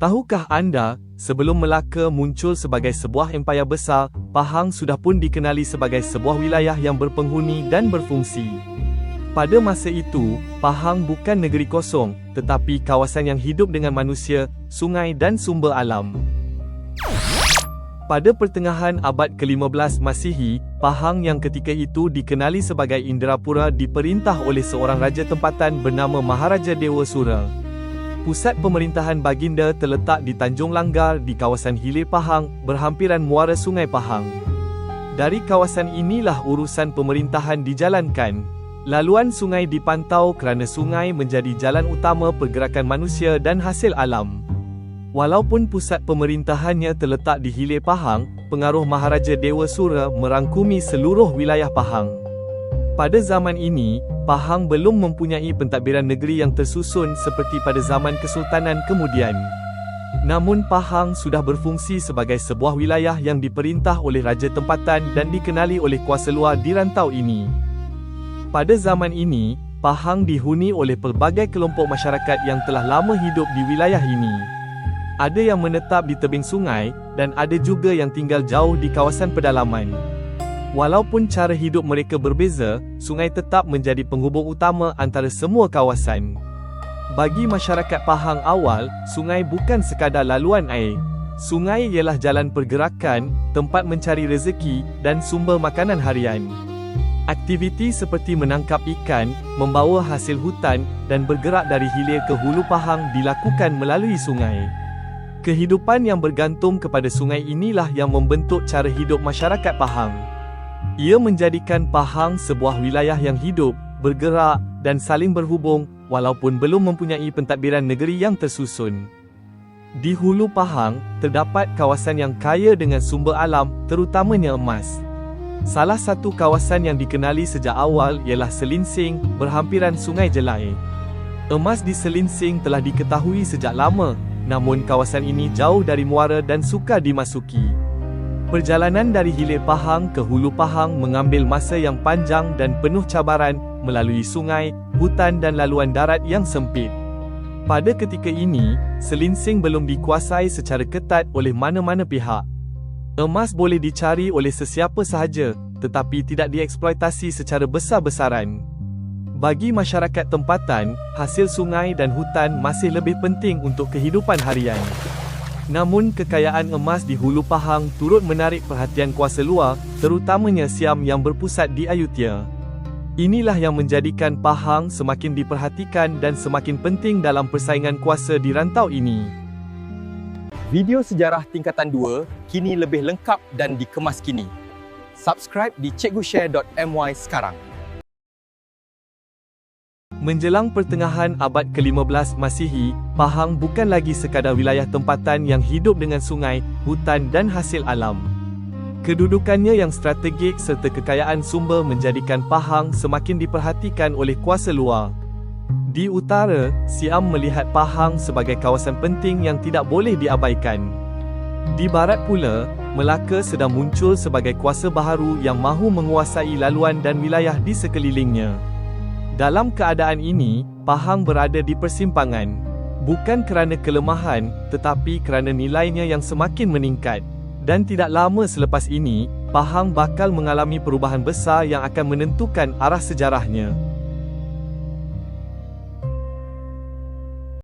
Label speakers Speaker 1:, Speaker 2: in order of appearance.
Speaker 1: Tahukah anda, sebelum Melaka muncul sebagai sebuah empayar besar, Pahang sudah pun dikenali sebagai sebuah wilayah yang berpenghuni dan berfungsi. Pada masa itu, Pahang bukan negeri kosong, tetapi kawasan yang hidup dengan manusia, sungai dan sumber alam. Pada pertengahan abad ke-15 Masihi, Pahang yang ketika itu dikenali sebagai Indrapura diperintah oleh seorang raja tempatan bernama Maharaja Dewa Sura. Pusat pemerintahan baginda terletak di Tanjung Langgar di kawasan Hilir Pahang, berhampiran muara Sungai Pahang. Dari kawasan inilah urusan pemerintahan dijalankan. Laluan sungai dipantau kerana sungai menjadi jalan utama pergerakan manusia dan hasil alam. Walaupun pusat pemerintahannya terletak di Hilir Pahang, pengaruh Maharaja Dewa Sura merangkumi seluruh wilayah Pahang. Pada zaman ini, Pahang belum mempunyai pentadbiran negeri yang tersusun seperti pada zaman Kesultanan kemudian. Namun Pahang sudah berfungsi sebagai sebuah wilayah yang diperintah oleh raja tempatan dan dikenali oleh kuasa luar di rantau ini. Pada zaman ini, Pahang dihuni oleh pelbagai kelompok masyarakat yang telah lama hidup di wilayah ini. Ada yang menetap di tebing sungai, dan ada juga yang tinggal jauh di kawasan pedalaman. Walaupun cara hidup mereka berbeza, sungai tetap menjadi penghubung utama antara semua kawasan. Bagi masyarakat Pahang awal, sungai bukan sekadar laluan air. Sungai ialah jalan pergerakan, tempat mencari rezeki, dan sumber makanan harian. Aktiviti seperti menangkap ikan, membawa hasil hutan, dan bergerak dari hilir ke hulu Pahang dilakukan melalui sungai. Kehidupan yang bergantung kepada sungai inilah yang membentuk cara hidup masyarakat Pahang. Ia menjadikan Pahang sebuah wilayah yang hidup, bergerak, dan saling berhubung, walaupun belum mempunyai pentadbiran negeri yang tersusun. Di hulu Pahang, terdapat kawasan yang kaya dengan sumber alam, terutamanya emas. Salah satu kawasan yang dikenali sejak awal ialah Selinsing, berhampiran Sungai Jelai. Emas di Selinsing telah diketahui sejak lama, namun kawasan ini jauh dari muara dan sukar dimasuki. Perjalanan dari Hilir Pahang ke Hulu Pahang mengambil masa yang panjang dan penuh cabaran, melalui sungai, hutan dan laluan darat yang sempit. Pada ketika ini, Selinsing belum dikuasai secara ketat oleh mana-mana pihak. Emas boleh dicari oleh sesiapa sahaja, tetapi tidak dieksploitasi secara besar-besaran. Bagi masyarakat tempatan, hasil sungai dan hutan masih lebih penting untuk kehidupan harian. Namun kekayaan emas di Hulu Pahang turut menarik perhatian kuasa luar, terutamanya Siam yang berpusat di Ayutthaya. Inilah yang menjadikan Pahang semakin diperhatikan dan semakin penting dalam persaingan kuasa di rantau ini.
Speaker 2: Video sejarah tingkatan 2 kini lebih lengkap dan dikemas kini. Subscribe di cikgushare.my sekarang.
Speaker 1: Menjelang pertengahan abad ke-15 Masihi, Pahang bukan lagi sekadar wilayah tempatan yang hidup dengan sungai, hutan dan hasil alam. Kedudukannya yang strategik serta kekayaan sumber menjadikan Pahang semakin diperhatikan oleh kuasa luar. Di utara, Siam melihat Pahang sebagai kawasan penting yang tidak boleh diabaikan. Di barat pula, Melaka sedang muncul sebagai kuasa baharu yang mahu menguasai laluan dan wilayah di sekelilingnya. Dalam keadaan ini, Pahang berada di persimpangan. Bukan kerana kelemahan, tetapi kerana nilainya yang semakin meningkat. Dan tidak lama selepas ini, Pahang bakal mengalami perubahan besar yang akan menentukan arah sejarahnya.